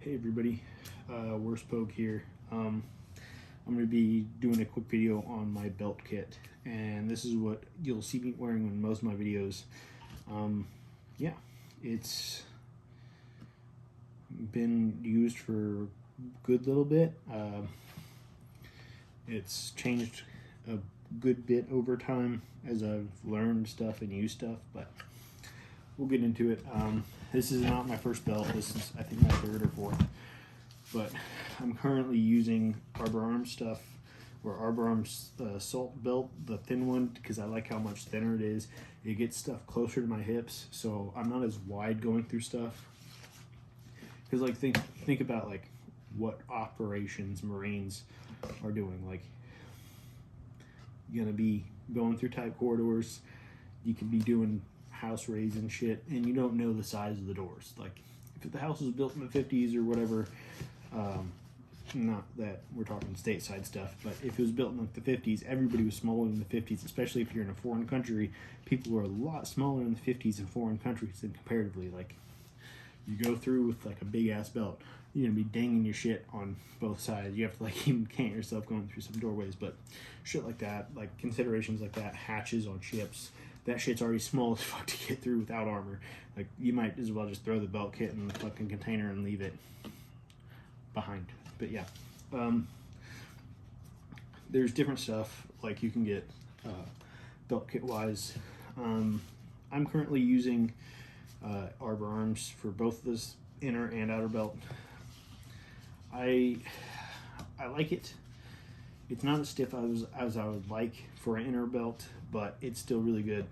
Hey everybody, fIRsT Poke here. I'm going to be doing a quick video on my belt kit, and this is what you'll see me wearing in most of my videos. Yeah, it's been used for a good little bit. It's changed a good bit over time as I've learned stuff and used stuff, but we'll get into it. This is not my first belt. This is, I think, my third or fourth. But I'm currently using Arbor Arms stuff, or Arbor Arms salt belt, the thin one, because I like how much thinner it is. It gets stuff closer to my hips, so I'm not as wide going through stuff. Because like think about like what operations Marines are doing. Like, you're gonna be going through tight corridors. You could be doing house raids and shit, and you don't know the size of the doors. Like, if the house was built in the 50s or whatever, not that we're talking stateside stuff, but if it was built in like the 50s, everybody was smaller in the 50s, especially if you're in a foreign country. People were a lot smaller in the 50s in foreign countries than comparatively. Like, you go through with like a big ass belt, you're gonna be dangling your shit on both sides. You have to like even cant yourself going through some doorways, but shit like that, like considerations like that, hatches on ships, that shit's already small as fuck to get through without armor. Like, you might as well just throw the belt kit in the fucking container and leave it behind. But yeah, there's different stuff like you can get belt kit wise. I'm currently using Arbor Arms for both this inner and outer belt. I like it. It's not as stiff as I would like for an inner belt, but it's still really good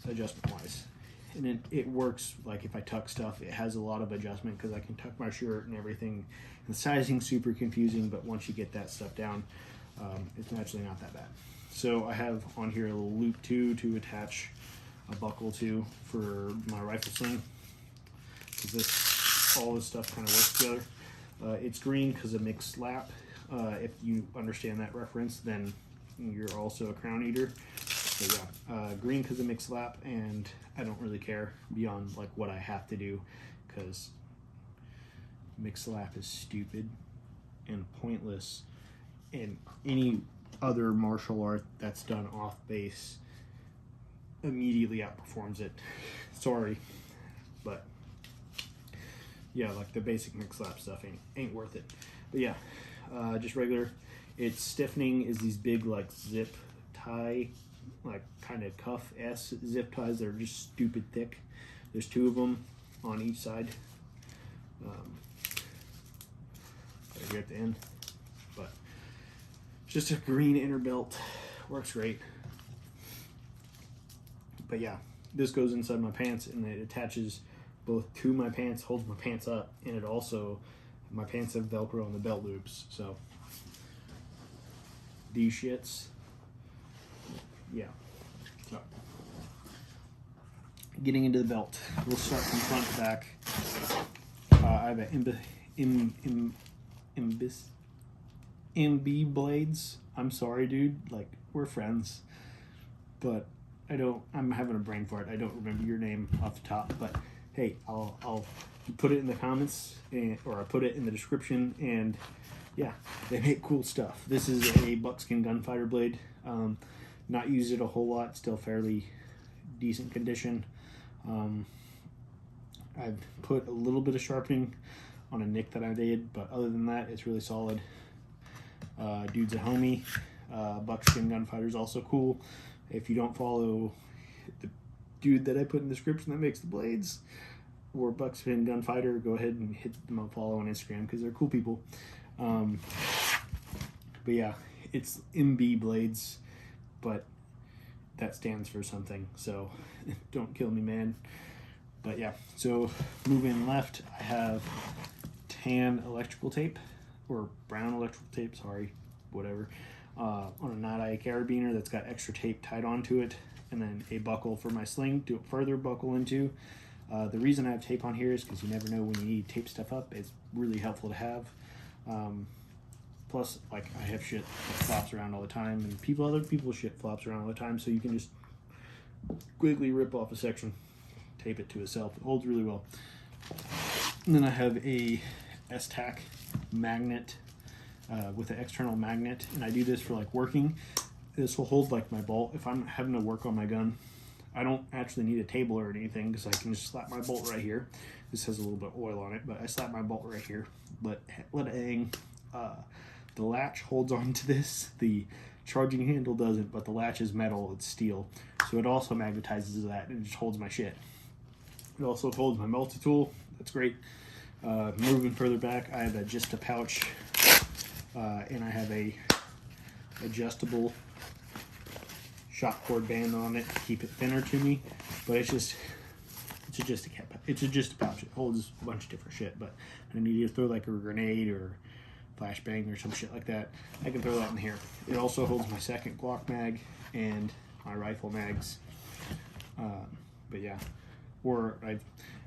adjustment wise. And it works. Like, if I tuck stuff, it has a lot of adjustment because I can tuck my shirt and everything. The sizing's super confusing, but once you get that stuff down, it's actually not that bad. So I have on here a little loop too to attach a buckle to for my rifle sling, because all this stuff kind of works together. It's green because of mixed lap. If you understand that reference, then you're also a crown eater. So yeah, green because of mixed lap, and I don't really care beyond like what I have to do, because mixed lap is stupid and pointless, and any other martial art that's done off base immediately outperforms it. Sorry, but yeah, like the basic mixed lap stuff ain't worth it. But yeah, just regular. It's stiffening is these big like zip tie, like kind of cuff-esque zip ties that are just stupid thick. There's two of them on each side. Right here at the end. But just a green inner belt. Works great. But yeah, this goes inside my pants and it attaches both to my pants, holds my pants up, and it also, my pants have Velcro on the belt loops. So these shits, yeah. So getting into the belt, we'll start from front to back. I have an EmbyBlades. I'm sorry, dude. Like, we're friends, but I'm having a brain fart. I don't remember your name off the top, but hey, I'll put it in the comments, or I put it in the description, and yeah, they make cool stuff. This is a buckskin gunfighter blade. Not used it a whole lot, still fairly decent condition. I've put a little bit of sharpening on a nick that I did, but other than that, it's really solid. Dude's a homie. Buckskin gunfighter is also cool. If you don't follow the dude that I put in the description that makes the blades, or Buckskin Gunfighter, go ahead and hit them up, follow on Instagram, because they're cool people. But yeah, it's EmbyBlades, but that stands for something, so don't kill me, man. But yeah, so moving left, I have tan electrical tape, or brown electrical tape, sorry, whatever, on a knot-eye carabiner that's got extra tape tied onto it, and then a buckle for my sling to further buckle into. The reason I have tape on here is because you never know when you need to tape stuff up. It's really helpful to have. Plus, like, I have shit that flops around all the time, and other people's shit flops around all the time, so you can just quickly rip off a section, tape it to itself. It holds really well. And then I have a S-Tack magnet with an external magnet, and I do this for like working. This will hold like my bolt. If I'm having to work on my gun, I don't actually need a table or anything because I can just slap my bolt right here. This has a little bit of oil on it, but I slap my bolt right here, let it hang. The latch holds on to this. The charging handle doesn't, but the latch is metal, it's steel. So it also magnetizes that and it just holds my shit. It also holds my multi-tool, that's great. Moving further back, I have just a pouch, and I have a adjustable shot cord band on it to keep it thinner to me, but it's just a pouch. It holds a bunch of different shit, but I need to throw like a grenade or flashbang or some shit like that, I can throw that in here. It also holds my second Glock mag and my rifle mags. But yeah, or I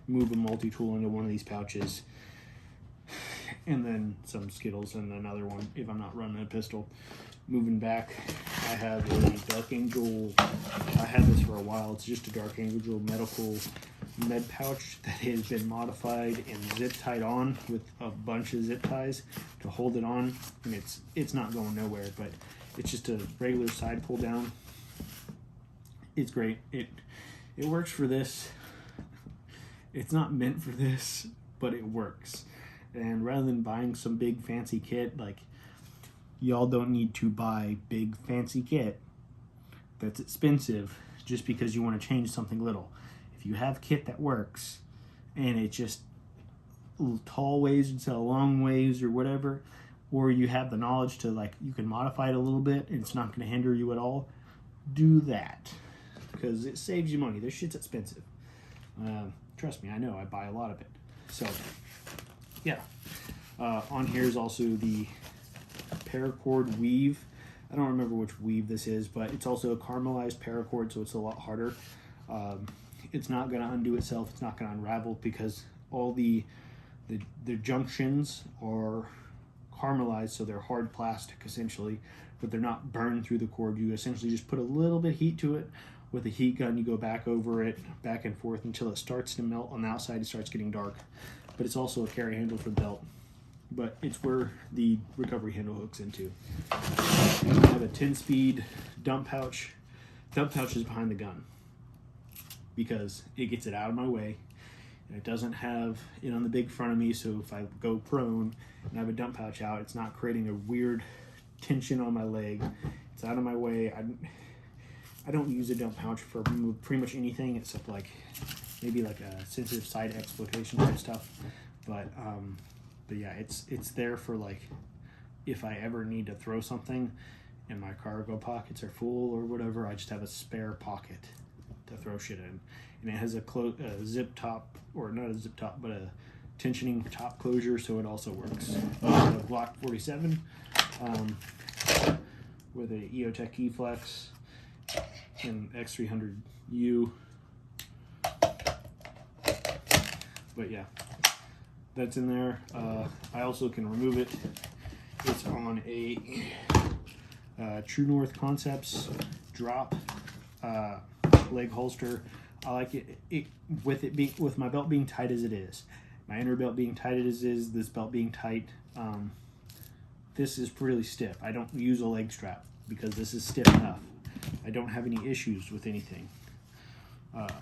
move a multi-tool into one of these pouches, and then some Skittles and another one if I'm not running a pistol. Moving back, I have a Dark Angel. I had this for a while. It's just a Dark Angel medical med pouch that has been modified and zip tied on with a bunch of zip ties to hold it on, and it's not going nowhere, but it's just a regular side pull down. It's great. It works for this. It's not meant for this, but it works. And rather than buying some big fancy kit, like, y'all don't need to buy big fancy kit that's expensive just because you want to change something little. If you have kit that works and it's just tall ways instead of long ways or whatever, or you have the knowledge to, like, you can modify it a little bit and it's not going to hinder you at all, do that because it saves you money. This shit's expensive. Trust me, I know. I buy a lot of it. So yeah, on here is also the paracord weave. I don't remember which weave this is, but it's also a caramelized paracord, so it's a lot harder. It's not going to undo itself. It's not going to unravel because all the junctions are caramelized, so they're hard plastic essentially, but they're not burned through the cord. You essentially just put a little bit of heat to it. With a heat gun, you go back over it, back and forth until it starts to melt on the outside. It starts getting dark, but it's also a carry handle for the belt. But it's where the recovery handle hooks into. I have a 10-speed dump pouch. Dump pouch is behind the gun because it gets it out of my way. And it doesn't have it on the big front of me, so if I go prone and I have a dump pouch out, it's not creating a weird tension on my leg. It's out of my way. I don't use a dump pouch for pretty much anything except like maybe like a sensitive side exploitation type stuff. But yeah, it's there for like if I ever need to throw something and my cargo pockets are full or whatever, I just have a spare pocket to throw shit in. And it has a zip top, or not a zip top, but a tensioning top closure, so it also works. A Glock 47 with a EOTech E-Flex and X300U. But yeah, that's in there. I also can remove it. It's on a True North Concepts drop leg holster. I like it with my belt being tight as it is, my inner belt being tight as it is, this belt being tight. This is pretty stiff. I don't use a leg strap because this is stiff enough. I don't have any issues with anything. But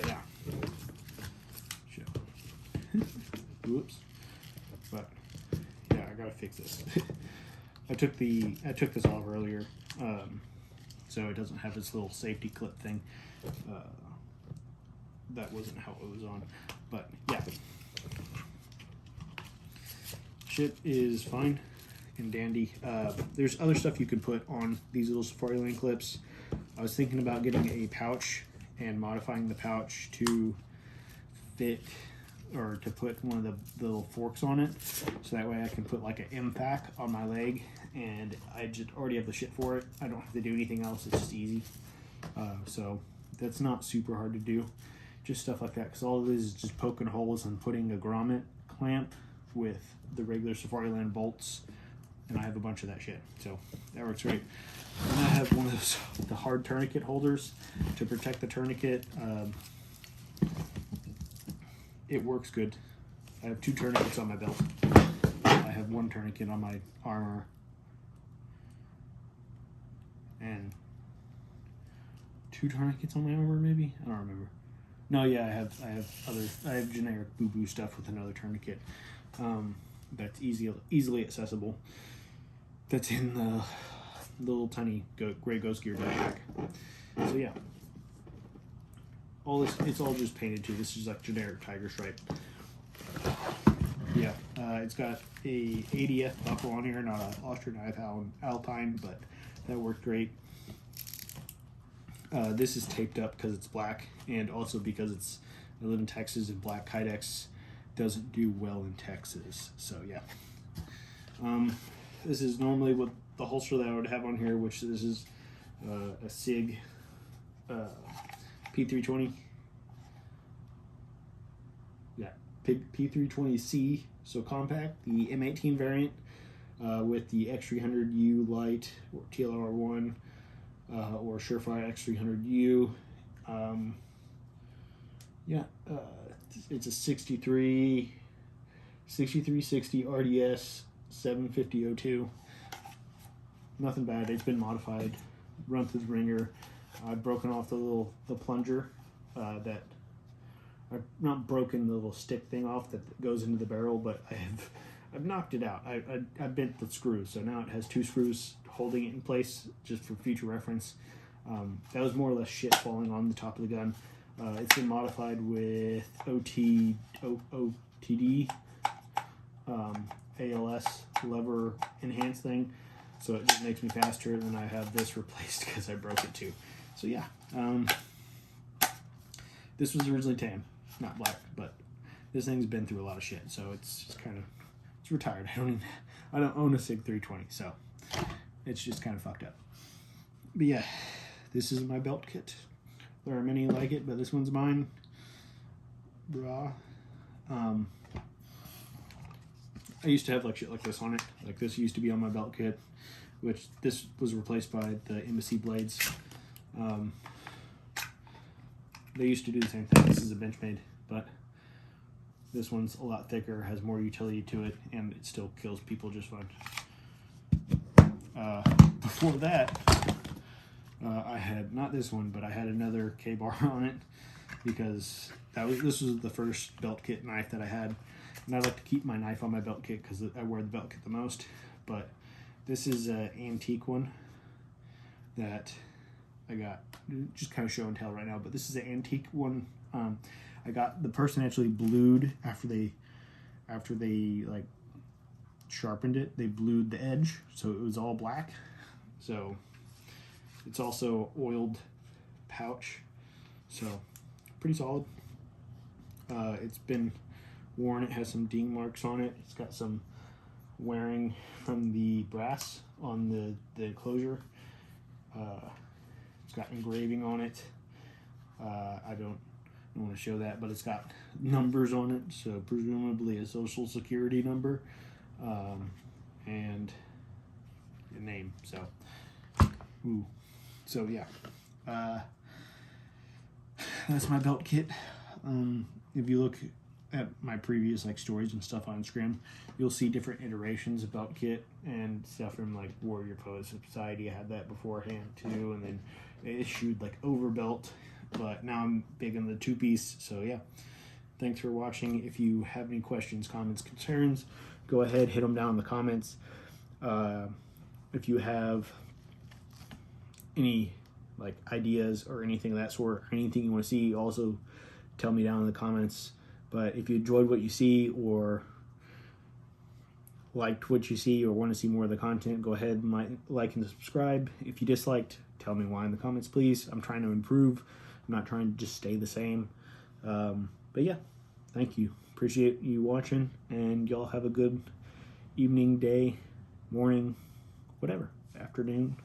yeah. Shit. Whoops. But yeah, I gotta fix this. I took this off earlier, so it doesn't have this little safety clip thing. That wasn't how it was on. But yeah. Shit is fine and dandy. There's other stuff you can put on these little Safari Lane clips. I was thinking about getting a pouch and modifying the pouch to fit, or to put one of the little forks on it, so that way I can put like an MFAC on my leg, and I just already have the shit for it. I don't have to do anything else. It's just easy. So that's not super hard to do. Just stuff like that, because all it is just poking holes and putting a grommet clamp with the regular Safari Land bolts, and I have a bunch of that shit, so that works great. And I have one of those, the hard tourniquet holders to protect the tourniquet. it works good. I have 2 tourniquets on my belt. I have 1 tourniquet on my armor, and 2 tourniquets on my armor, maybe? I don't remember. No, yeah, I have generic boo-boo stuff with another tourniquet. That's easily accessible. That's in the little tiny gray ghost gear backpack. So yeah, it's all just painted too. This is like generic tiger stripe. Yeah, it's got a ADF buckle on here, not an Austrian Alpine, but that worked great. This is taped up because it's black, and also because I live in Texas, and black Kydex doesn't do well in Texas. So yeah, this is normally what the holster that I would have on here, which this is a SIG P320. Yeah, P320C, so compact, the M18 variant with the X300U Lite or TLR1 or Surefire X300U. It's a 6360 RDS 75002. Nothing bad. It's been modified, run through the ringer. I've broken off the plunger that I've not broken the little stick thing off that goes into the barrel, but I've knocked it out. I bent the screw, so now it has 2 screws holding it in place, just for future reference. That was more or less shit falling on the top of the gun. It's been modified with OTD ALS lever enhanced thing, so it just makes me faster, and I have this replaced because I broke it too. So yeah, this was originally tan, not black, but this thing's been through a lot of shit, so it's retired. I don't own a SIG 320, so it's just kind of fucked up. But yeah, this is my belt kit. There are many like it, but this one's mine. Brah. I used to have like shit like this on it. Like this used to be on my belt kit, which this was replaced by the EmbyBlades. They used to do the same thing. This is a Benchmade, but this one's a lot thicker, has more utility to it, and it still kills people just fine. Before that, I had, not this one, but I had another K-bar on it, because this was the first belt kit knife that I had, and I like to keep my knife on my belt kit because I wear the belt kit the most. But this is an antique one that I got, just kind of show and tell right now, but this is an antique one. I got, the person actually blued after they like sharpened it. They blued the edge, so it was all black. So it's also oiled pouch, so pretty solid. It's been worn. It has some ding marks on it. It's got some wearing from the brass on the closure. It's got engraving on it. I don't want to show that, but it's got numbers on it, so presumably a social security number, and a name. So yeah, that's my belt kit. If you look at my previous like stories and stuff on Instagram, you'll see different iterations of belt kit and stuff from like Warrior Pose Society. I had that beforehand too, and then they issued like overbelt, but now I'm big on the 2-piece. So yeah, thanks for watching. If you have any questions, comments, concerns, go ahead, hit them down in the comments. If you have any like ideas or anything of that sort, or anything you want to see, also tell me down in the comments. But if you enjoyed what you see, or liked what you see, or want to see more of the content, go ahead and like and subscribe. If you disliked, tell me why in the comments, please. I'm trying to improve. I'm not trying to just stay the same. But yeah, thank you. Appreciate you watching, and y'all have a good evening, day, morning, whatever, afternoon.